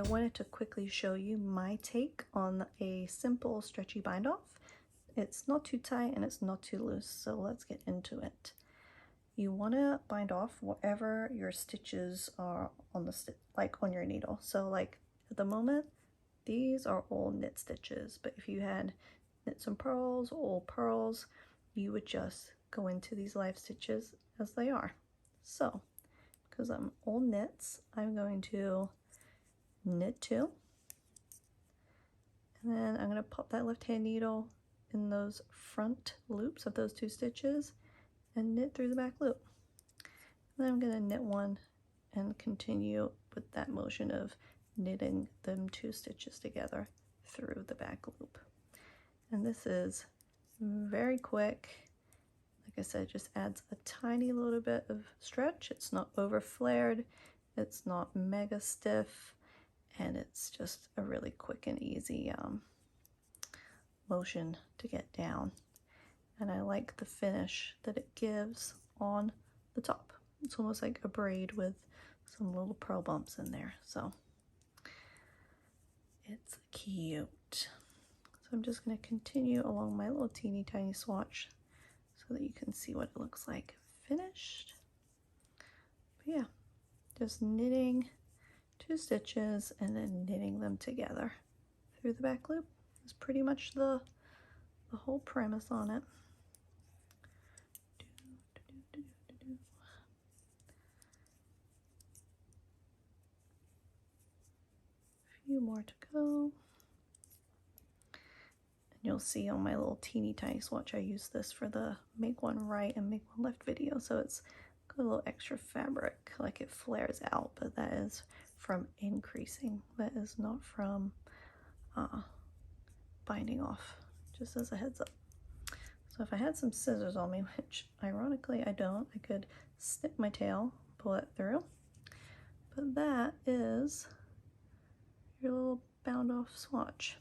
wanted to quickly show you my take on a simple stretchy bind off. It's not too tight and it's not too loose, so let's get into it. You want to bind off wherever your stitches are on the like on your needle. So like at the moment, these are all knit stitches, but if you had knit some pearls or all pearls, you would just go into these live stitches as they are. So because I'm all knits, I'm going to knit 2, and then I'm going to pop that left hand needle in those front loops of those 2 stitches and knit through the back loop. And then I'm going to knit 1 and continue with that motion of knitting them 2 stitches together through the back loop. And this is very quick. Like I said, it just adds a tiny little bit of stretch. It's not over flared, it's not mega stiff, and it's just a really quick and easy motion to get down. And I like the finish that it gives on the top. It's almost like a braid with some little pearl bumps in there, so it's cute. So I'm just going to continue along my little teeny tiny swatch so that you can see what it looks like finished. But yeah, just knitting 2 stitches and then knitting them together through the back loop is pretty much the whole premise on it. A few more to go. And you'll see on my little teeny tiny swatch, I use this for the make one right and make one left video, so it's got a little extra fabric, like it flares out, but that is from increasing. That is not from binding off, just as a heads up. So if I had some scissors on me, which ironically I don't, I could snip my tail, pull it through. But that is your little bound off swatch.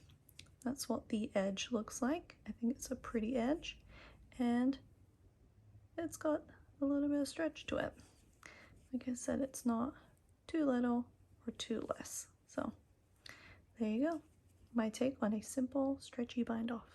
That's what the edge looks like. I think it's a pretty edge, and it's got a little bit of stretch to it. Like I said, it's not too little or too less. So there you go, my take on a simple stretchy bind off.